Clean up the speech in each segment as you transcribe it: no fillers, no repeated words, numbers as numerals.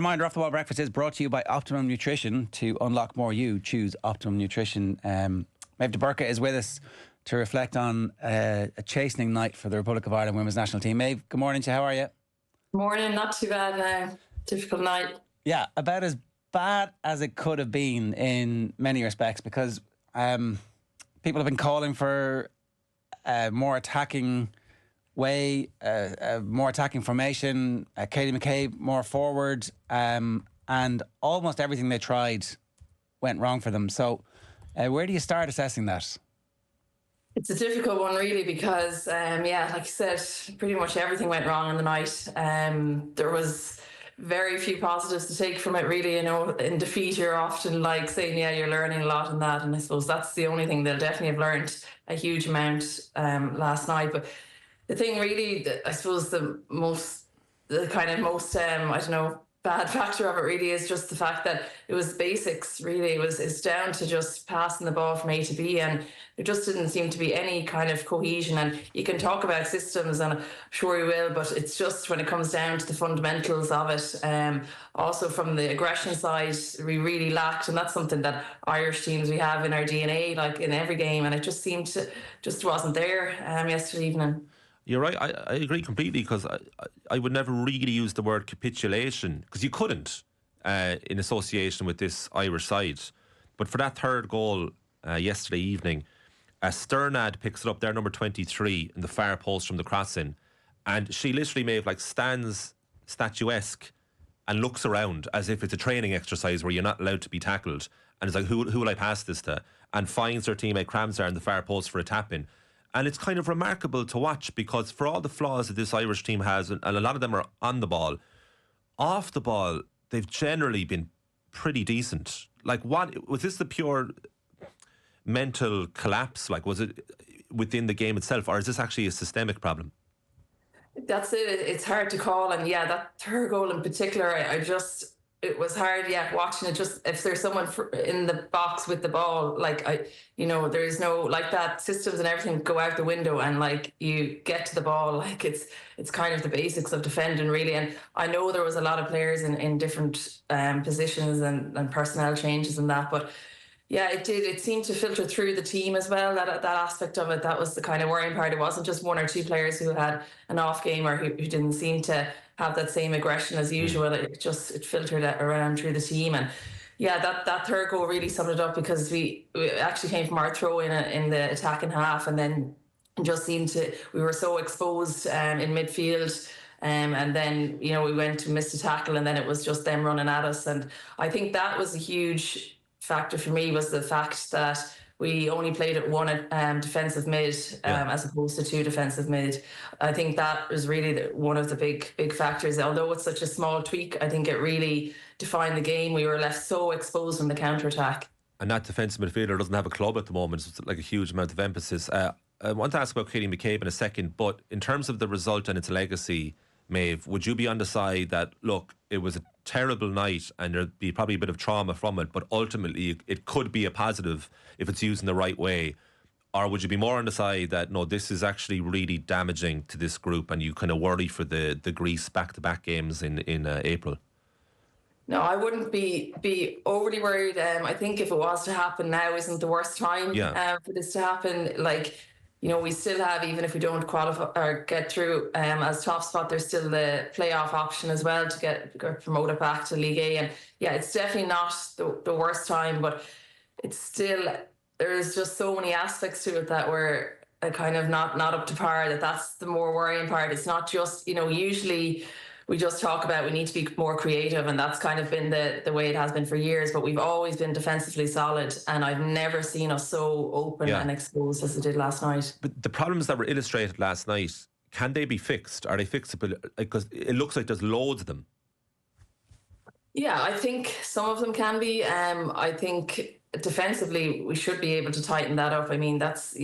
Reminder, Off the Wall Breakfast is brought to you by Optimum Nutrition. To unlock more you, choose Optimum Nutrition. Méabh De Búrca is with us to reflect on a chastening night for the Republic of Ireland women's national team. Méabh, good morning to you. How are you? Morning, not too bad now. Difficult night. Yeah, about as bad as it could have been in many respects, because people have been calling for a more attacking way, more attacking formation, Katie McCabe more forward, and almost everything they tried went wrong for them. So where do you start assessing that? It's a difficult one, really, because, like you said, pretty much everything went wrong in the night. There was very few positives to take from it, really. You know, in defeat, you're often like saying, yeah, you're learning a lot in that. And I suppose that's the only thing they'll definitely have learned a huge amount last night. But the thing really, I suppose the most bad factor of it really is just the fact that it was basics, really. It's down to just passing the ball from A to B, and there just didn't seem to be any kind of cohesion. And you can talk about systems, and I'm sure you will, but it's just when it comes down to the fundamentals of it. Also from the aggression side, we really lacked, and that's something that Irish teams, we have in our DNA, like in every game, and it just seemed to just wasn't there yesterday evening. You're right. I agree completely, because I would never really use the word capitulation, because you couldn't in association with this Irish side. But for that third goal yesterday evening, Sternad picks it up there, number 23, in the far post from the crossing, and she literally stands statuesque and looks around as if it's a training exercise where you're not allowed to be tackled, and it's like, who will I pass this to? And finds her teammate Cramsar in the far post for a tap-in. And it's kind of remarkable to watch, because for all the flaws that this Irish team has, and a lot of them are on the ball, off the ball, they've generally been pretty decent. Like, what was this, the pure mental collapse? Like, was it within the game itself, or is this actually a systemic problem? That's it. It's hard to call. And yeah, that third goal in particular, it was hard, watching it. Just if there's someone in the box with the ball, there's no, like, that systems and everything go out the window, and like you get to the ball, like it's kind of the basics of defending, really. And I know there was a lot of players in different positions and personnel changes and that, but yeah, it did. It seemed to filter through the team as well. That aspect of it, that was the kind of worrying part. It wasn't just one or two players who had an off game, or who didn't seem to have that same aggression as usual. It filtered around through the team. And yeah, that third goal really summed it up, because we actually came from our throw in the attacking half, and then we were so exposed in midfield. And then, we went to miss a tackle, and then it was just them running at us. And I think that was a huge factor for me, was the fact that we only played at one defensive mid as opposed to two defensive mid. I think that was really one of the big factors. Although it's such a small tweak, I think it really defined the game. We were left so exposed from the counter-attack. And that defensive midfielder doesn't have a club at the moment, so it's like a huge amount of emphasis. I want to ask about Katie McCabe in a second, but in terms of the result and its legacy, Méabh, would you be on the side that, look, it was a terrible night and there'd be probably a bit of trauma from it, but ultimately it could be a positive if it's used in the right way? Or would you be more on the side that, no, this is actually really damaging to this group, and you kind of worry for the Greece back-to-back games in April? No, I wouldn't be overly worried. I think if it was to happen now isn't the worst time for this to happen. Like, we still have, even if we don't qualify or get through as top spot, there's still the playoff option as well to get promoted back to League A. And yeah, it's definitely not the worst time, but it's still, there's just so many aspects to it that were kind of not up to par. That's the more worrying part. It's not just, usually we just talk about we need to be more creative, and that's kind of been the way it has been for years, but we've always been defensively solid, and I've never seen us so open and exposed as it did last night. But the problems that were illustrated last night, can they be fixed? Are they fixable? Because it looks like there's loads of them. Yeah, I think some of them can be. I think defensively we should be able to tighten that up. I mean, it's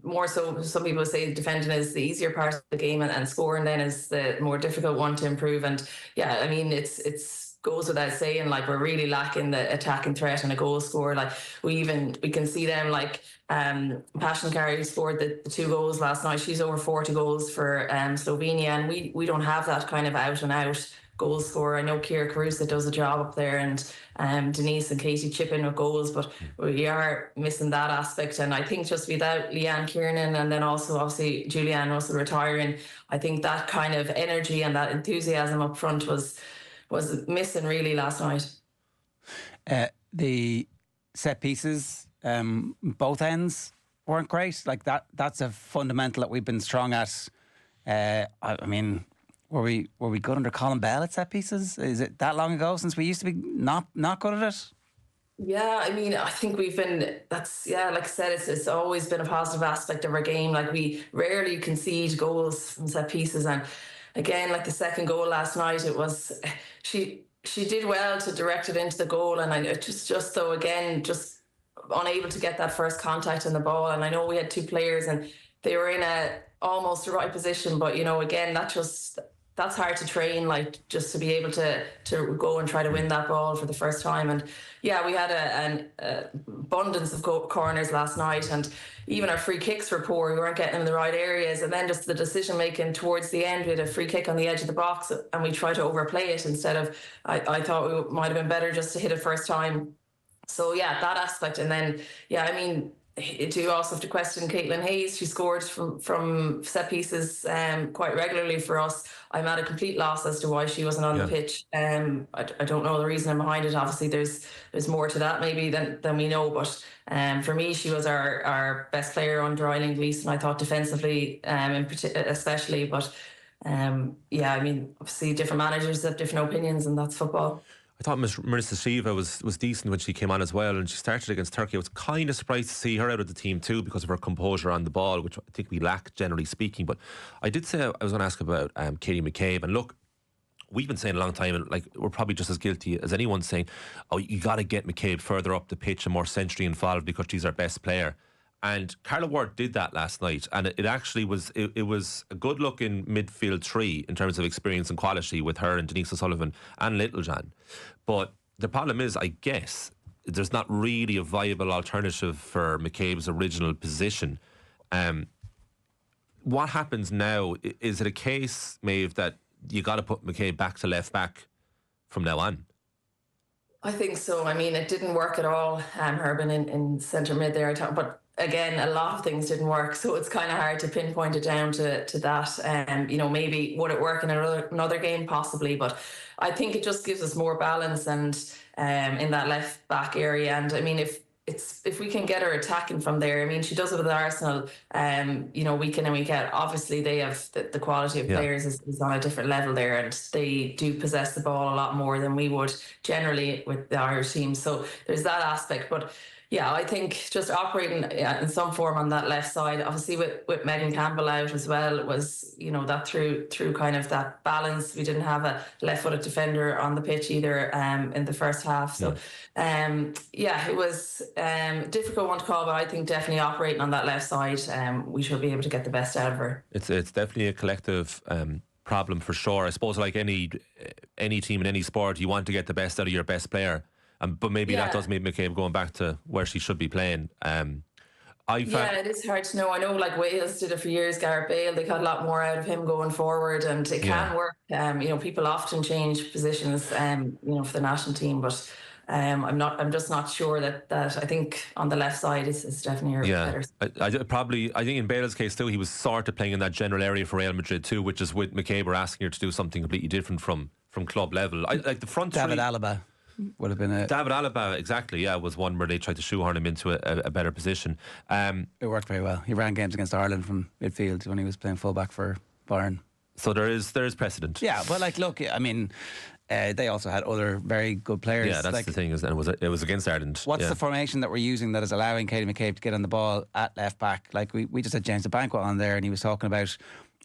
more so, some people say defending is the easier part of the game, and scoring then is the more difficult one to improve. And yeah, I mean, it's goes without saying, like, we're really lacking the attacking threat and a goal scorer. Like, we can see them, like, Passion Carey scored the 2 goals last night. She's over 40 goals for Slovenia, and we don't have that kind of out and out goal scorer. I know Ger Colm does a job up there, and Denise and Katie chip in with goals, but we are missing that aspect. And I think just without Leanne Kiernan, and then also obviously Julianne Russell retiring, I think that kind of energy and that enthusiasm up front was missing really last night. The set pieces, both ends weren't great. Like that's a fundamental that we've been strong at. I mean, were we good under Colin Bell at set pieces? Is it that long ago since we used to be not good at it? Yeah, I mean, I think we've been, like I said, it's always been a positive aspect of our game. Like, we rarely concede goals from set pieces. And again, like the second goal last night, it was, she did well to direct it into the goal. And I just though, again, just unable to get that first contact on the ball. And I know we had 2 players and they were in a almost the right position, but, you know, again, that's hard to train, like, just to be able to go and try to win that ball for the first time. And yeah, we had an abundance of corners last night, and even our free kicks were poor. We weren't getting them in the right areas. And then just the decision making towards the end, we had a free kick on the edge of the box and we tried to overplay it instead of, I thought we might have been better just to hit it first time. So yeah, that aspect. And then, yeah, I mean, do you also have to question Caitlin Hayes? She scored from set pieces quite regularly for us. I'm at a complete loss as to why she wasn't on the pitch. I don't know the reason behind it. Obviously, there's more to that maybe than we know. But for me, she was our best player under Eileen Gleeson. I thought defensively, especially. But yeah, I mean, obviously, different managers have different opinions, and that's football. I thought Marissa Shiva was decent when she came on as well, and she started against Turkey. I was kind of surprised to see her out of the team too because of her composure on the ball, which I think we lack generally speaking. But I did say I was going to ask about Katie McCabe, and look, we've been saying a long time, and like we're probably just as guilty as anyone saying, oh, you got to get McCabe further up the pitch and more century involved because she's our best player. And Carla Ward did that last night, and it actually was it was a good look in midfield 3 in terms of experience and quality with her and Denise O'Sullivan and Littlejohn. But the problem is, I guess, there's not really a viable alternative for McCabe's original position. What happens now? Is it a case, Maeve, that you got to put McCabe back to left back from now on? I think so. I mean, it didn't work at all, Herman, in centre mid there. But again, a lot of things didn't work, so it's kind of hard to pinpoint it down to that. You know, maybe would it work in another game? Possibly, but I think it just gives us more balance and in that left back area. And I mean, if we can get her attacking from there, I mean, she does it with Arsenal, you know, week in and week out. Obviously, they have the quality of players is on a different level there, and they do possess the ball a lot more than we would generally with the Irish team. So there's that aspect. But yeah, I think just operating in some form on that left side, obviously with Megan Campbell out as well, it was, you know, that through kind of that balance. We didn't have a left-footed defender on the pitch either in the first half. So, yeah, it was a difficult one to call, but I think definitely operating on that left side, we should be able to get the best out of her. It's definitely a collective problem for sure. I suppose like any team in any sport, you want to get the best out of your best player. But maybe that does mean McCabe going back to where she should be playing. It is hard to know. I know, like Wales did it for years. Gareth Bale, they got a lot more out of him going forward, and it can work. You know, people often change positions. You know, for the national team, but I'm just not sure that I think on the left side is definitely better. I think in Bale's case too, he was sort of playing in that general area for Real Madrid too, which is with McCabe, we're asking her to do something completely different from club level. I like the front David three. Alaba would have been David Alaba, exactly, was one where they tried to shoehorn him into a better position. It worked very well. He ran games against Ireland from midfield when he was playing fullback for Bayern. So there is precedent. Yeah, but like, look, I mean, they also had other very good players. Yeah, that's like, the thing, is it was against Ireland. What's the formation that we're using that is allowing Katie McCabe to get on the ball at left back? Like we just had James de Banquet on there, and he was talking about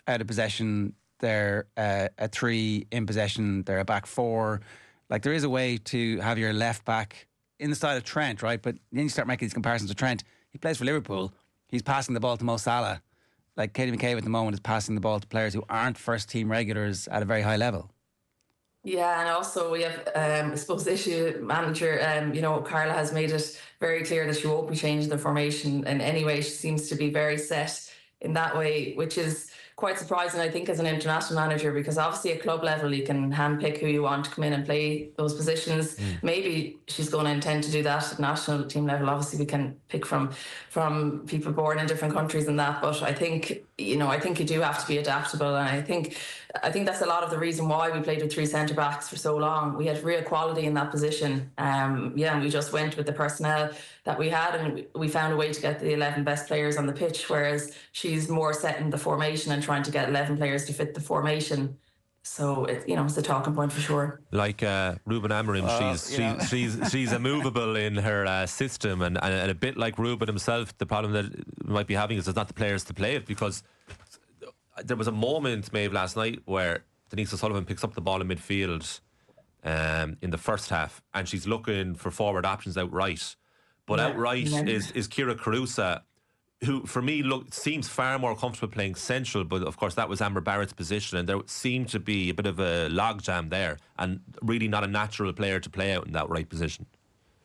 out of possession, they're a 3, in possession, they're a back 4. Like, there is a way to have your left back in the style of Trent, right? But then you start making these comparisons to Trent. He plays for Liverpool. He's passing the ball to Mo Salah. Like, Katie McCabe at the moment is passing the ball to players who aren't first team regulars at a very high level. Yeah, and also we have, I suppose, the issue manager. Carla has made it very clear that she won't be changing the formation in any way. She seems to be very set in that way, which is quite surprising, I think, as an international manager, because obviously at club level you can handpick who you want to come in and play those positions. Maybe she's going to intend to do that at national team level. Obviously, we can pick from people born in different countries and that, but I think you do have to be adaptable, and I think that's a lot of the reason why we played with three centre backs for so long. We had real quality in that position. And we just went with the personnel that we had, and we found a way to get the 11 best players on the pitch, whereas she's more setting the formation and trying to get 11 players to fit the formation. So it's a talking point for sure. Like Ruben Amorim, she's immovable in her system, and a bit like Ruben himself. The problem that we might be having is there's not the players to play it, because there was a moment maybe last night where Denise O'Sullivan picks up the ball in midfield in the first half, and she's looking for forward options outright. But outright is Kira Carusa, who for me seems far more comfortable playing central, but of course that was Amber Barrett's position, and there seemed to be a bit of a logjam there, and really not a natural player to play out in that right position.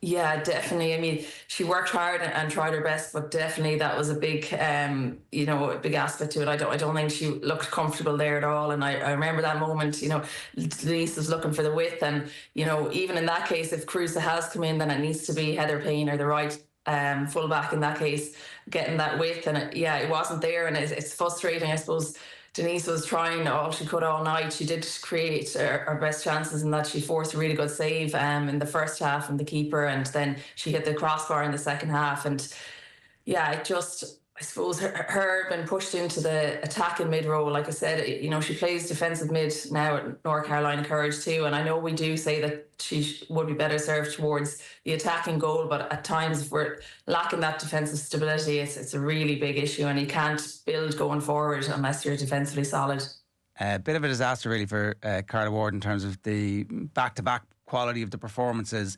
Yeah, definitely. I mean, she worked hard and tried her best, but definitely that was a big, a big aspect to it. I don't think she looked comfortable there at all. And I remember that moment. Denise was looking for the width, and even in that case, if Carusa has come in, then it needs to be Heather Payne or the right fullback in that case, getting that width, and it wasn't there, and it's frustrating, I suppose. Denise was trying all she could all night. She did create her best chances in that she forced a really good save in the first half from the keeper, and then she hit the crossbar in the second half. And I suppose her been pushed into the attacking mid role. Like I said, she plays defensive mid now at North Carolina Courage too. And I know we do say that she would be better served towards the attacking goal, but at times if we're lacking that defensive stability, it's a really big issue, and you can't build going forward unless you're defensively solid. A bit of a disaster really for Carla Ward in terms of the back-to-back quality of the performances.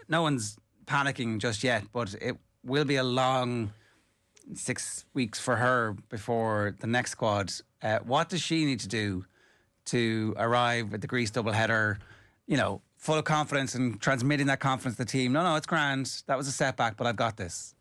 No one's panicking just yet, but it will be a long 6 weeks for her before the next squad. What does she need to do to arrive at the Greece doubleheader, full of confidence and transmitting that confidence to the team? No, it's grand. That was a setback, but I've got this.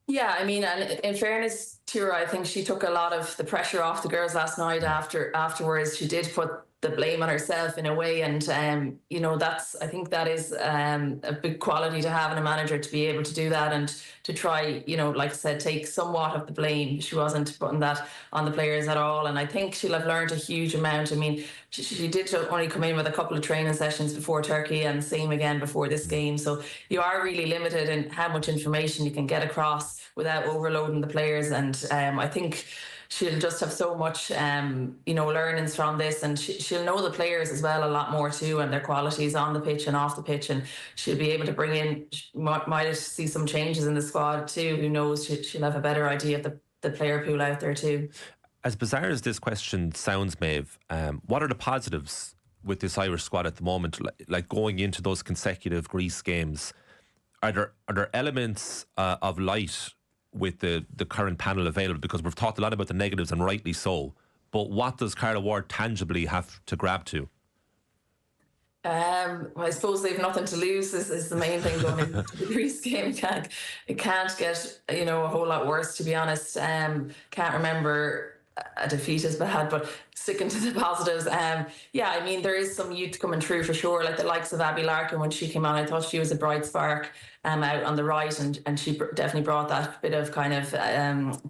Yeah, I mean, and in fairness to her, I think she took a lot of the pressure off the girls last night. Afterwards, she did put the blame on herself in a way, and I think that is a big quality to have in a manager, to be able to do that and to try, like I said, take somewhat of the blame. She wasn't putting that on the players at all, and I think she'll have learned a huge amount. I mean, she did only come in with a couple of training sessions before Turkey, and same again before this game, so you are really limited in how much information you can get across without overloading the players. And I think she'll just have so much, learnings from this, and she'll know the players as well a lot more too, and their qualities on the pitch and off the pitch, and she'll be able to bring in, might see some changes in the squad too. Who knows? She'll have a better idea of the player pool out there too. As bizarre as this question sounds, Maeve, what are the positives with this Irish squad at the moment? Like going into those consecutive Greece games, are there elements of light with the current panel available? Because we've talked a lot about the negatives, and rightly so, but what does Carla Ward tangibly have to grab to? I suppose they've nothing to lose is the main thing going into the Greece game. It can't get a whole lot worse, to be honest. Can't remember a defeat as bad, but sticking to the positives, I mean, there is some youth coming through for sure, like the likes of Abby Larkin. When she came on, I thought she was a bright spark out on the right, and she definitely brought that bit of kind of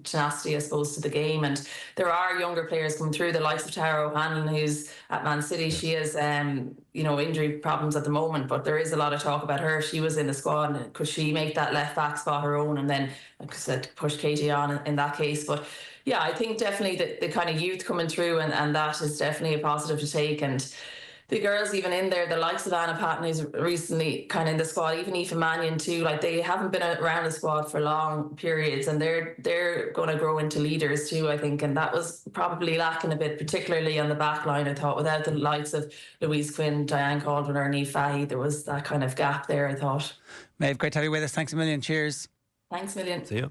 tenacity, I suppose, to the game. And there are younger players coming through, the likes of Tara O'Hanlon, who's at Man City. She has injury problems at the moment, but there is a lot of talk about her. She was in the squad, and could she make that left back spot her own, and then, like I said, push Katie on in that case. But yeah, I think definitely the kind of youth coming through, and that is definitely a positive to take. And the girls even in there, the likes of Anna Patton, who's recently kind of in the squad, even Aoife Mannion too, like they haven't been around the squad for long periods, and they're going to grow into leaders too, I think. And that was probably lacking a bit, particularly on the back line, I thought. Without the likes of Louise Quinn, Diane Caldwell or Niamh Fahey, there was that kind of gap there, I thought. Maeve, great to have you with us. Thanks a million. Cheers. Thanks a million. See you.